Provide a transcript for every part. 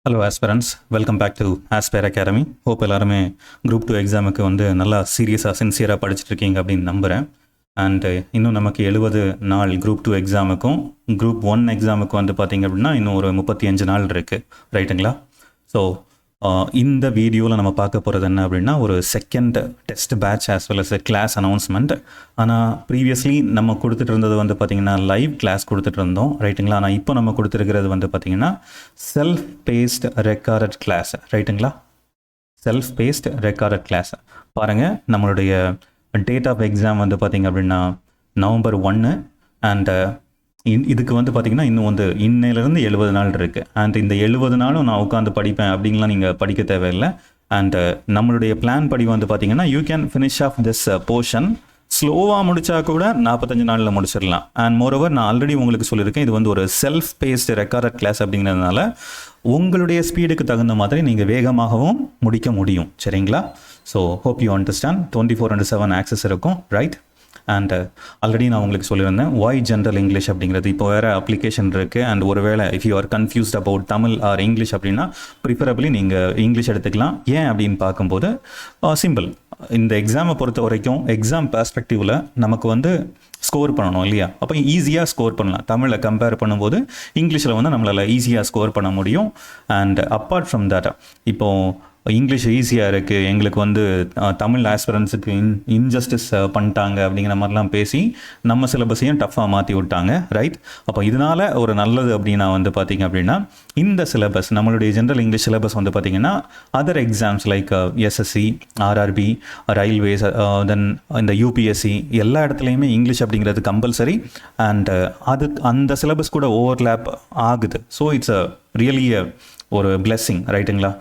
Hello aspirants, welcome back to Aspire Academy. Hope எல்லாருமே group 2 எக்ஸாமுக்கு வந்து நல்லா சீரியஸாக சின்சியராக படிச்சுட்டு இருக்கீங்க அப்படின்னு நம்புகிறேன். அண்டு இன்னும் நமக்கு 70 நாள் குரூப் 2 எக்ஸாமுக்கும் குரூப் 1 எக்ஸாமுக்கு வந்து பார்த்திங்க அப்படின்னா இன்னும் ஒரு 35 நாள் இருக்குது, ரைட்டுங்களா? ஸோ இந்த வீடியோவில் நம்ம பார்க்க போகிறது என்ன அப்படின்னா ஒரு second test batch as well as class announcement. ஆனால் ப்ரீவியஸ்லி நம்ம கொடுத்துட்டு இருந்தது வந்து பார்த்திங்கன்னா லைவ் கிளாஸ் கொடுத்துட்டு இருந்தோம், ரைட்டுங்களா? ஆனால் இப்போ நம்ம கொடுத்துருக்கிறது வந்து பார்த்திங்கன்னா செல்ஃப் பேஸ்ட் ரெக்கார்டட் கிளாஸ், ரைட்டுங்களா? Self paced recorded class. பாருங்கள், நம்மளுடைய டேட் ஆஃப் எக்ஸாம் வந்து பார்த்திங்க அப்படின்னா November 1 அண்டு இதுக்கு வந்து பார்த்திங்கன்னா இன்னும் வந்து இன்னையிலேருந்து 70 நாள் இருக்குது. அண்ட் இந்த 70 நாளும் நான் உட்காந்து படிப்பேன் அப்படின்லாம் நீங்கள் படிக்க தேவையில்லை. அண்டு நம்மளுடைய பிளான் படி வந்து பார்த்திங்கன்னா you can finish off this portion ஸ்லோவாக முடித்தா கூட 45 நாளில் முடிச்சிடலாம். அண்ட் மோரோவர் நான் ஆல்ரெடி உங்களுக்கு சொல்லியிருக்கேன், இது வந்து ஒரு செல்ஃப் பேஸ்டு ரெக்கார்டட் கிளாஸ் அப்படிங்கிறதுனால உங்களுடைய ஸ்பீடுக்கு தகுந்த மாதிரி நீங்கள் வேகமாகவும் முடிக்க முடியும், சரிங்களா? So hope you understand. 24/7 access இருக்கும், ரைட்? அண்ட் ஆல்ரெடி நான் உங்களுக்கு சொல்லியிருந்தேன் வாய் ஜென்ரல் இங்கிலீஷ் அப்படிங்கிறது இப்போ வேறு அப்ளிகேஷன் இருக்குது. அண்ட் ஒருவேளை if you are confused about Tamil R English அப்படின்னா ப்ரிஃபரபிளி நீங்கள் இங்கிலீஷ் எடுத்துக்கலாம். ஏன் அப்படின்னு பார்க்கும்போது சிம்பிள். இந்த எக்ஸாமை பொறுத்த வரைக்கும் எக்ஸாம் பெர்ஸ்பெக்டிவில் நமக்கு வந்து ஸ்கோர் பண்ணணும் இல்லையா? அப்போ ஈஸியாக ஸ்கோர் பண்ணலாம். தமிழை கம்பேர் பண்ணும்போது இங்கிலீஷில் வந்து நம்மளால் ஈஸியாக ஸ்கோர் பண்ண முடியும். அண்ட் அப்பார்ட் ஃப்ரம் தட், இப்போது இங்கிலீஷ் ஈஸியாக இருக்குது, எங்களுக்கு வந்து தமிழ் ஆஸ்பிரன்ஸுக்கு இன்ஜஸ்டிஸ் பண்ணிட்டாங்க அப்படிங்கிற மாதிரிலாம் பேசி நம்ம சிலபஸையும் டஃப்பாக மாற்றி விட்டாங்க, ரைட்? அப்போ இதனால் ஒரு நல்லது அப்படின்னா வந்து பார்த்திங்க அப்படின்னா இந்த சிலபஸ், நம்மளுடைய ஜென்ரல் இங்கிலீஷ் சிலபஸ் வந்து பார்த்திங்கன்னா other exams like SSC, RRB, railways, then இந்த யூபிஎஸ்சி எல்லா இடத்துலையுமே இங்கிலீஷ் அப்படிங்கிறது கம்பல்சரி. அண்ட் அந்த சிலபஸ் கூட ஓவர்லேப் ஆகுது. ஸோ இட்ஸ் அ ரியலி ஒரு பிளெஸ்ஸிங், ரைட்டுங்களா?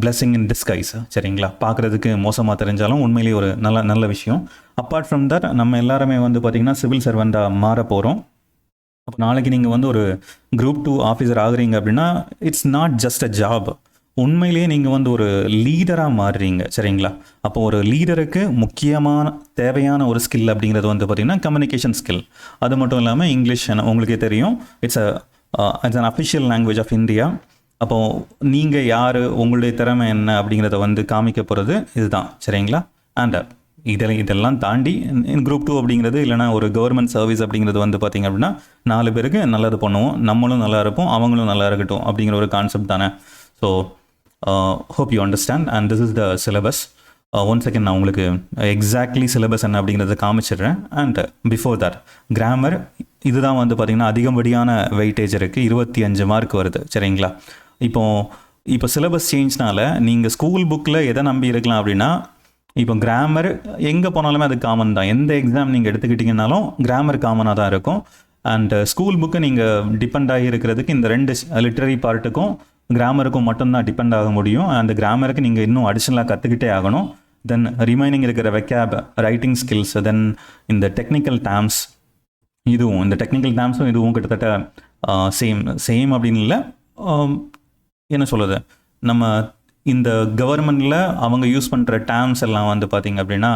பிளெஸ்ஸிங் இன் டிஸ்கைஸ், சரிங்களா? பார்க்குறதுக்கு மோசமாக தெரிஞ்சாலும் உண்மையிலேயே ஒரு நல்ல விஷயம். அப்பார்ட் ஃப்ரம் தட், நம்ம எல்லாருமே வந்து பார்த்திங்கன்னா சிவில் சர்வெண்ட்டாக மாற போகிறோம். அப்போ நாளைக்கு நீங்கள் வந்து ஒரு குரூப் 2 ஆஃபீஸர் ஆகுறீங்க அப்படின்னா it's not just a job. உண்மையிலேயே நீங்கள் வந்து ஒரு லீடராக மாறுறீங்க, சரிங்களா? அப்போ ஒரு லீடருக்கு முக்கியமான தேவையான ஒரு ஸ்கில் அப்படிங்கிறது வந்து பார்த்திங்கன்னா கம்யூனிகேஷன் ஸ்கில். அது மட்டும் இல்லாமல் இங்கிலீஷ் உங்களுக்கே தெரியும், it's an official language of India. அப்போது நீங்கள் யார், உங்களுடைய திறமை என்ன அப்படிங்கிறத வந்து காமிக்க போகிறது இதுதான், சரிங்களா? அண்ட் இதெல்லாம் தாண்டி குரூப் 2 அப்படிங்கிறது இல்லைனா ஒரு கவர்மெண்ட் சர்வீஸ் அப்படிங்கிறது வந்து பார்த்திங்க அப்படின்னா 4 பேருக்கு நல்லது பண்ணுவோம், நம்மளும் நல்லா இருப்போம், அவங்களும் நல்லா இருக்கட்டும் அப்படிங்கிற ஒரு கான்செப்ட் தானே. So hope you understand. And this is the syllabus. One second, நான் உங்களுக்கு எக்ஸாக்ட்லி சிலபஸ் என்ன அப்படிங்கிறத காமிச்சிடுறேன். அண்ட் பிஃபோர் தட், கிராமர் இதுதான் வந்து பார்த்திங்கன்னா அதிகப்படியான வெயிட்டேஜ் இருக்குது, 25 மார்க் வருது, சரிங்களா? இப்போ சிலபஸ் சேஞ்ச்னால நீங்கள் ஸ்கூல் புக்கில் எதை நம்பி இருக்கலாம் அப்படின்னா, இப்போ கிராமர் எங்கே போனாலுமே அது காமன் தான். எந்த எக்ஸாம் நீங்கள் எடுத்துக்கிட்டிங்கனாலும் கிராமர் காமனாக தான் இருக்கும். அண்ட் ஸ்கூல் புக்கு நீங்கள் டிபெண்ட் ஆகி இருக்கிறதுக்கு இந்த 2 லிட்ரரி பார்ட்டுக்கும் கிராமருக்கும் மட்டும்தான் டிபெண்ட் ஆக முடியும். அந்த கிராமருக்கு நீங்கள் இன்னும் அடிஷ்னலாக கற்றுக்கிட்டே ஆகணும். தென் ரிமைனிங் இருக்கிற வெக்காப், ரைட்டிங் ஸ்கில்ஸ், தென் இந்த டெக்னிக்கல் டேர்ம்ஸ், இந்த டெக்னிக்கல் டேர்ம்ஸும் இதுவும் கிட்டத்தட்ட சேம் அப்படின்னு இல்லை, என்ன சொல்கிறது, நம்ம இந்த கவர்மெண்டில் அவங்க யூஸ் பண்ணுற டேர்ம்ஸ் எல்லாம் வந்து பார்த்திங்க அப்படின்னா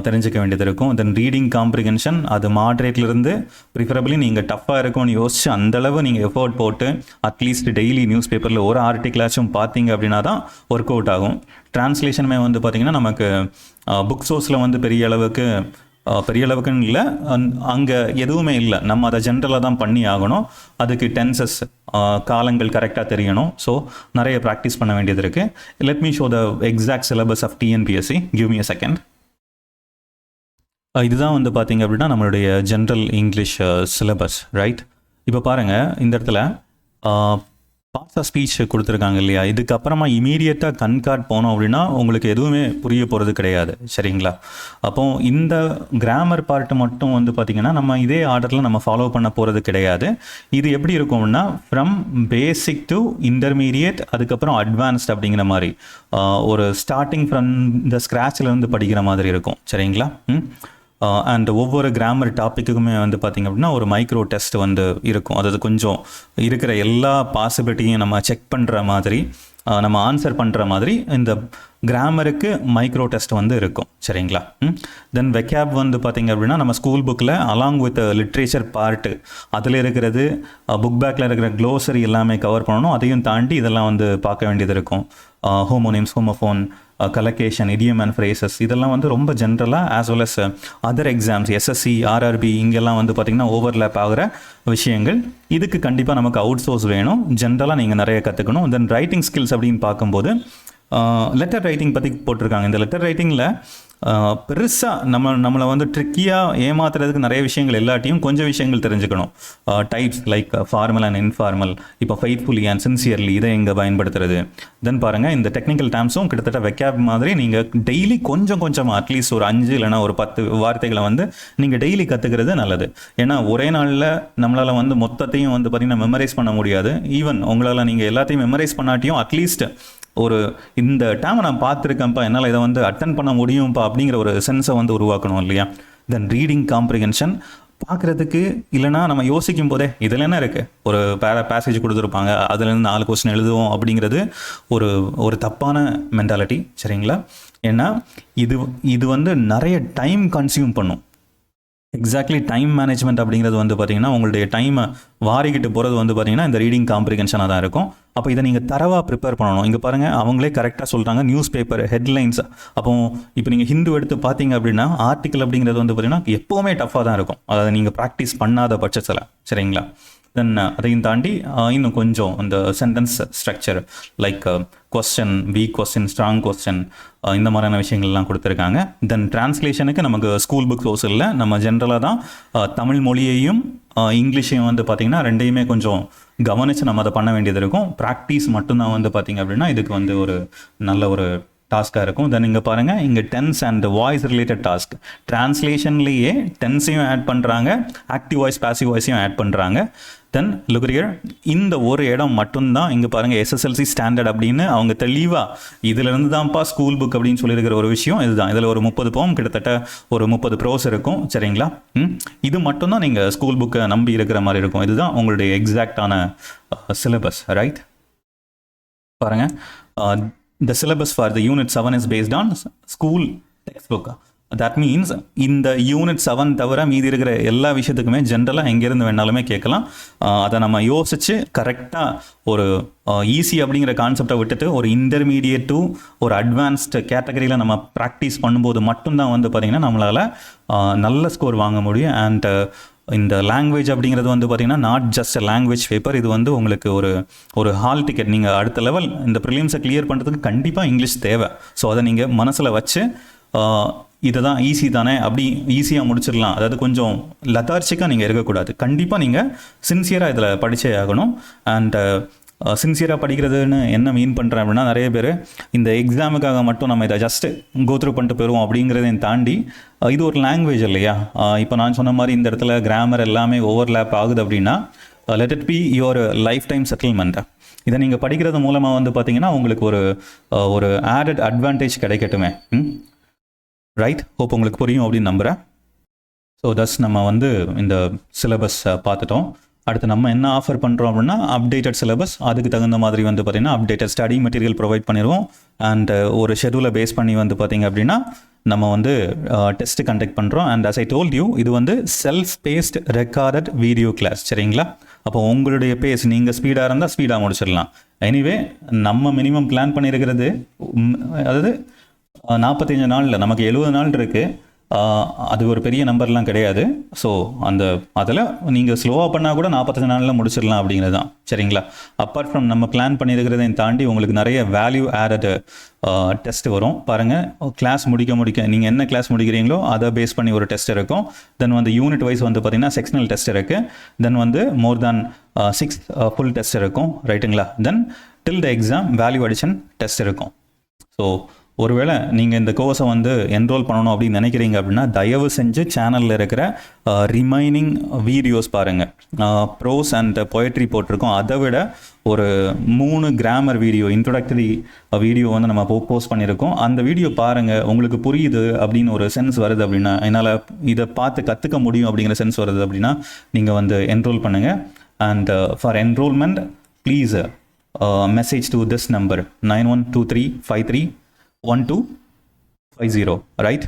தெரிஞ்சிக்க வேண்டியது இருக்கும். தென் ரீடிங் காம்ப்ரிஹென்ஷன், அது மாட்ரேட்லேருந்து ப்ரிஃபரபிளி நீங்கள் டஃப்பாக இருக்கும்னு யோசிச்சு அந்தளவு நீங்கள் எஃபோர்ட் போட்டு அட்லீஸ்ட் டெய்லி நியூஸ் பேப்பரில் ஒரு ஆர்டிகிளாச்சும் பார்த்தீங்க அப்படின்னா தான் ஒர்க் அவுட் ஆகும். ட்ரான்ஸ்லேஷனுமே வந்து பார்த்திங்கன்னா நமக்கு புக் சோர்ஸில் வந்து பெரிய அளவுக்குன்னு இல்லை, அங்கே எதுவுமே இல்லை, நம்ம அதை ஜென்ரலாக தான் பண்ணி ஆகணும். அதுக்கு டென்சஸ், காலங்கள் கரெக்டாக தெரியணும். ஸோ நிறைய ப்ராக்டிஸ் பண்ண வேண்டியது இருக்குது. Let me show the exact syllabus of TNPSC. Give me a second. இதுதான் வந்து பார்த்திங்க அப்படின்னா நம்மளுடைய ஜென்ரல் இங்கிலீஷ் சிலபஸ், ரைட்? இப்போ பாருங்கள், இந்த இடத்துல பார்ட்ஸ் ஆஃப் ஸ்பீச் கொடுத்துருக்காங்க இல்லையா? இதுக்கப்புறமா இமீடியட்டாக கண்கார்ட் போனோம் அப்படின்னா உங்களுக்கு எதுவுமே புரிய போகிறது கிடையாது, சரிங்களா? அப்போது இந்த கிராமர் பார்ட்டு மட்டும் வந்து பார்த்திங்கன்னா நம்ம இதே ஆர்டரில் நம்ம ஃபாலோ பண்ண போகிறது கிடையாது. இது எப்படி இருக்கும்னா ஃப்ரம் பேசிக் டு இன்டர்மீடியட், அதுக்கப்புறம் அட்வான்ஸ்ட் அப்படிங்கிற மாதிரி ஒரு ஸ்டார்டிங் ஃப்ரம் இந்த ஸ்க்ராட்ச்லேருந்து படிக்கிற மாதிரி இருக்கும், சரிங்களா? அண்ட் ஒவ்வொரு கிராமர் டாப்பிக்குமே வந்து பார்த்திங்க அப்படின்னா ஒரு மைக்ரோ டெஸ்ட் வந்து இருக்கும். அதாவது கொஞ்சம் இருக்கிற எல்லா பாசிபிலிட்டியும் நம்ம செக் பண்ணுற மாதிரி நம்ம ஆன்சர் பண்ணுற மாதிரி இந்த கிராமருக்கு மைக்ரோ டெஸ்ட் வந்து இருக்கும். சரிங்களா? தென் வெக்கேப் வந்து பார்த்திங்க அப்படின்னா நம்ம ஸ்கூல் புக்கில் அலாங் வித் லிட்ரேச்சர் பார்ட்டு அதில் இருக்கிறது, புக் பேக்கில் இருக்கிற க்ளோசரி எல்லாமே கவர் பண்ணணும். அதையும் தாண்டி இதெல்லாம் வந்து பார்க்க வேண்டியது இருக்கும். Homonyms, homophone, collocation, idiom and phrases, இதெல்லாம் வந்து ரொம்ப ஜென்ரலாக as well as other exams SSC, RRB இங்கெல்லாம் வந்து பார்த்திங்கன்னா ஓவர்லேப் ஆகிற விஷயங்கள். இதுக்கு கண்டிப்பாக நமக்கு அவுட் சோர்ஸ் வேணும். ஜென்ரலாக நீங்கள் நிறைய கற்றுக்கணும். தென் ரைட்டிங் ஸ்கில்ஸ் அப்படின்னு பார்க்கும்போது லெட்டர் ரைட்டிங் பற்றி போட்டிருக்காங்க. இந்த லெட்டர் ரைட்டிங்கில் பெருசாக நம்மளை வந்து ட்ரிக்கியாக ஏமாத்துறதுக்கு நிறைய விஷயங்கள் எல்லாத்தையும் கொஞ்சம் விஷயங்கள் தெரிஞ்சுக்கணும். Types like formal and informal, இப்போ ஃபெய்த்ஃபுல்லி அண்ட் சின்சியர்லி இதை எங்கே பயன்படுத்துறது. தென் பாருங்கள், இந்த டெக்னிக்கல் டேர்ம்ஸும் கிட்டத்தட்ட வெக்கேப் மாதிரி நீங்கள் டெய்லி கொஞ்சம் அட்லீஸ்ட் ஒரு 5 இல்லைனா ஒரு 10 வார்த்தைகளை வந்து நீங்கள் டெய்லி கற்றுக்கிறது நல்லது. ஏன்னா ஒரே நாளில் நம்மளால் வந்து மொத்தத்தையும் வந்து பார்த்திங்கன்னா மெமரைஸ் பண்ண முடியாது. ஈவன் உங்களால் நீங்கள் எல்லாத்தையும் மெமரைஸ் பண்ணாட்டியும் அட்லீஸ்ட் ஒரு இந்த டேமை நான் பார்த்துருக்கேன்ப்பா, என்னால் இதை வந்து அட்டன் பண்ண முடியும்ப்பா அப்படிங்கிற ஒரு சென்ஸை வந்து உருவாக்கணும் இல்லையா? தென் ரீடிங் காம்ப்ரிஹென்ஷன் பார்க்குறதுக்கு இல்லைனா நம்ம யோசிக்கும் போதே இதில் என்ன இருக்குது, ஒரு பேசேஜ் கொடுத்துருப்பாங்க அதுலேருந்து 4 கொஸ்டின் எழுதுவோம் அப்படிங்கிறது ஒரு தப்பான மென்டாலிட்டி. சரிங்களா? ஏன்னா இது வந்து நிறைய டைம் கன்சியூம் பண்ணும். எக்ஸாக்ட்லி டைம் மேனேஜ்மெண்ட் அப்படிங்கிறது வந்து பார்த்திங்கன்னா உங்களுடைய டைமை வாரிக்கிட்டு போகிறது வந்து பார்த்திங்கன்னா இந்த ரீடிங் காம்ப்ரிஹென்ஷனாக தான் இருக்கும். அப்போ இதை நீங்கள் தரவாக ப்ரிப்பேர் பண்ணணும். இங்கே பாருங்கள், அவங்களே கரெக்டாக சொல்கிறாங்க நியூஸ் பேப்பர் ஹெட்லைன்ஸ். அப்போ இப்போ நீங்கள் ஹிந்து எடுத்து பார்த்தீங்க அப்படின்னா ஆர்டிக்கல் அப்படிங்கிறது வந்து பார்த்திங்கன்னா எப்போவுமே டஃப்பாக தான் இருக்கும். அதை நீங்கள் ப்ராக்டிஸ் பண்ணாத பட்சத்தில். சரிங்களா? தென் அதையும் தாண்டி இன்னும் கொஞ்சம் இந்த sentence structure like question, week question, strong question, இந்த மாதிரியான விஷயங்கள்லாம் கொடுத்துருக்காங்க. தென் டிரான்ஸ்லேஷனுக்கு நமக்கு ஸ்கூல் புக் சோர்ஸ் இல்லை. நம்ம ஜென்ரலாக தான் தமிழ் மொழியையும் இங்கிலீஷையும் வந்து பார்த்திங்கன்னா ரெண்டையுமே கொஞ்சம் கவனித்து நம்ம அதை பண்ண வேண்டியது இருக்கும். ப்ராக்டிஸ் மட்டும்தான் வந்து பார்த்திங்க அப்படின்னா இதுக்கு வந்து ஒரு நல்ல ஒரு டாஸ்க்காக இருக்கும். தென் இங்கே பாருங்கள், இங்கே tense and voice related task. டிரான்ஸ்லேஷன்லேயே டென்ஸையும் ஆட் பண்ணுறாங்க, ஆக்டிவ் வாய்ஸ் பாசிவ் வாய்ஸையும் ஆட் பண்ணுறாங்க. தென் லுக் ஹியர், இந்த ஒரு இடம் மட்டும்தான் இங்கே பாருங்கள் எஸ்எஸ்எல்சி ஸ்டாண்டர்ட் அப்படின்னு அவங்க தெளிவாக இதிலிருந்து தான்ப்பா ஸ்கூல் புக் அப்படின்னு சொல்லியிருக்கிற ஒரு விஷயம் இதுதான். இதில் ஒரு 30 போம் கிட்டத்தட்ட ஒரு 30 ப்ரோஸ் இருக்கும். சரிங்களா? இது மட்டும்தான் நீங்கள் ஸ்கூல் புக்கை நம்பி இருக்கிற மாதிரி இருக்கும். இதுதான் உங்களுடைய எக்ஸாக்டான சிலபஸ். ரைட்? பாருங்கள், the syllabus for the unit 7 is based on school textbook. That means இந்த யூனிட் 7 தவிர மீதி இருக்கிற எல்லா விஷயத்துக்குமே ஜென்ரலாக எங்கேருந்து வேணாலுமே கேட்கலாம். அதை நம்ம யோசித்து கரெக்டாக ஒரு ஈஸி அப்படிங்கிற கான்செப்டை விட்டுட்டு ஒரு இன்டர்மீடியட் டு ஒரு அட்வான்ஸ்டு கேட்டகரியில் நம்ம ப்ராக்டிஸ் பண்ணும்போது மட்டும்தான் வந்து பார்த்திங்கன்னா நம்மளால் நல்ல ஸ்கோர் வாங்க முடியும். அண்ட் இந்த லாங்குவேஜ் அப்படிங்கிறது வந்து பார்த்திங்கன்னா not just a language paper. இது வந்து உங்களுக்கு ஒரு ஹால் டிக்கெட். நீங்கள் அடுத்த லெவல் இந்த ப்ரிலிம்ஸை கிளியர் பண்ணுறதுக்கு கண்டிப்பாக இங்கிலீஷ் தேவை. ஸோ அதை நீங்கள் மனசில் வச்சு இதை தான் ஈஸி தானே அப்படி ஈஸியாக முடிச்சிடலாம், அதாவது கொஞ்சம் லெத்தார்ஜிக்காக நீங்கள் இருக்கக்கூடாது. கண்டிப்பாக நீங்கள் சின்சியராக இதில் படித்தே ஆகணும். அண்ட் சின்சியராக படிக்கிறதுன்னு என்ன மீன் பண்ணுறேன் அப்படின்னா, நிறைய பேர் இந்த எக்ஸாமுக்காக மட்டும் நம்ம இதை ஜஸ்ட்டு கோத்ரூ பண்ணிட்டு போயிடுவோம் அப்படிங்கிறதையும் தாண்டி இது ஒரு லாங்குவேஜ் இல்லையா? இப்போ நான் சொன்ன மாதிரி இந்த இடத்துல கிராமர் எல்லாமே ஓவர்லேப் ஆகுது அப்படின்னா let it be your life time settlement. இதை நீங்கள் படிக்கிறது மூலமாக வந்து பார்த்திங்கன்னா உங்களுக்கு ஒரு ஆடட் அட்வான்டேஜ் கிடைக்கட்டுமே. ரைட்? ஹோப் உங்களுக்கு புரியும் அப்படின்னு நம்புகிறேன். ஸோ தஸ் நம்ம வந்து இந்த சிலபஸ் பார்த்துட்டோம். அடுத்து நம்ம என்ன ஆஃபர் பண்ணுறோம் அப்படின்னா அப்டேட்டட் சிலபஸ். அதுக்கு தகுந்த மாதிரி வந்து பார்த்திங்கன்னா அப்டேட்டட் ஸ்டடி மெட்டீரியல் ப்ரொவைட் பண்ணிடுவோம். அண்ட் ஒரு ஷெடியூலை பேஸ் பண்ணி வந்து பார்த்திங்க அப்படின்னா நம்ம வந்து டெஸ்ட்டு கண்டக்ட் பண்ணுறோம். And as I told you, இது வந்து self paced recorded video class. சரிங்களா? அப்போ உங்களுடைய பேஸ் நீங்கள் ஸ்பீடாக இருந்தால் ஸ்பீடாக முடிச்சிடலாம். எனிவே நம்ம மினிமம் பிளான் பண்ணியிருக்கிறது அதாவது 45 நாளில் நமக்கு 70 நாள் இருக்குது. அது ஒரு பெரிய நம்பர்லாம் கிடையாது. ஸோ அதில் நீங்கள் ஸ்லோவாக பண்ணால் கூட 45 நாளில் முடிச்சிடலாம் அப்படிங்கிறது தான். சரிங்களா? அப்பார்ட் ஃப்ரம் நம்ம பிளான் பண்ணியிருக்கிறதையும் தாண்டி உங்களுக்கு நிறைய வேல்யூ ஆடட் டெஸ்ட் வரும். பாருங்கள், கிளாஸ் முடிக்க நீங்கள் என்ன கிளாஸ் முடிக்கிறீங்களோ அதை பேஸ் பண்ணி ஒரு டெஸ்ட் இருக்கும். தென் வந்து யூனிட் வைஸ் வந்து பார்த்திங்கன்னா செக்ஷனல் டெஸ்ட் இருக்குது. தென் வந்து மோர் தேன் 6 ஃபுல் டெஸ்ட் இருக்கும். ரைட்டுங்களா? Then till the exam value addition test இருக்கும். ஸோ ஒருவேளை நீங்கள் இந்த கோர்ஸை வந்து என்ரோல் பண்ணணும் அப்படின்னு நினைக்கிறீங்க அப்படின்னா தயவு செஞ்சு சேனலில் இருக்கிற ரிமைனிங் வீடியோஸ் பாருங்கள். ப்ரோஸ் அண்ட் பொயட்ரி போட்டிருக்கோம். அதை விட ஒரு 3 கிராமர் வீடியோ, இன்ட்ரோடக்டரி வீடியோ வந்து நம்ம போஸ்ட் பண்ணியிருக்கோம். அந்த வீடியோ பாருங்கள். உங்களுக்கு புரியுது அப்படின்னு ஒரு சென்ஸ் வருது அப்படின்னா, என்னால் இதை பார்த்து கற்றுக்க முடியும் அப்படிங்கிற சென்ஸ் வருது அப்படின்னா நீங்கள் வந்து என்ரோல் பண்ணுங்கள். And for enrolment please message to this number 9123531250, right?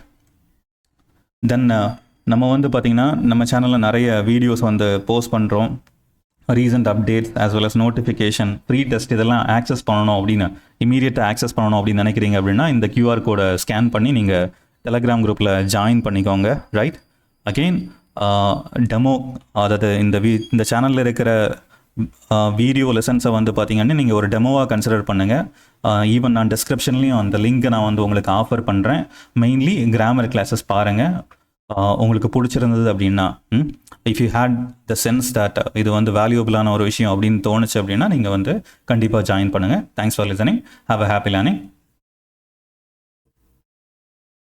Then நம்ம வந்து பார்த்திங்கன்னா நம்ம சேனலில் நிறைய வீடியோஸ் வந்து போஸ்ட் பண்ணுறோம். Recent updates as well as notification, free test இதெல்லாம் ஆக்சஸ் பண்ணணும் அப்படின்னு, இமீடியட்டாக ஆக்சஸ் பண்ணணும் அப்படின்னு நினைக்கிறீங்க அப்படின்னா இந்த QR கோடை ஸ்கேன் பண்ணி நீங்கள் டெலகிராம் குரூப்பில் ஜாயின் பண்ணிக்கோங்க, ரைட்? அகெயின் டெமோ, அதாவது இந்த சேனலில் இருக்கிற வீடியோ லெசன்ஸை வந்து பார்த்தீங்கன்னா நீங்கள் ஒரு டெமோவாக கன்சிடர் பண்ணுங்கள். ஈவன் நான் டிஸ்கிரிப்ஷன்லேயும் அந்த லிங்க்கை நான் வந்து உங்களுக்கு ஆஃபர் பண்ணுறேன். மெயின்லி கிராமர் கிளாஸஸ் பாருங்கள். உங்களுக்கு பிடிச்சிருந்தது அப்படின்னா, if you had the sense that இது வந்து வேல்யூபிளான ஒரு விஷயம் அப்படின்னு தோணுச்சு அப்படின்னா நீங்கள் வந்து கண்டிப்பாக ஜாயின் பண்ணுங்கள். Thanks for listening. Have a happy learning.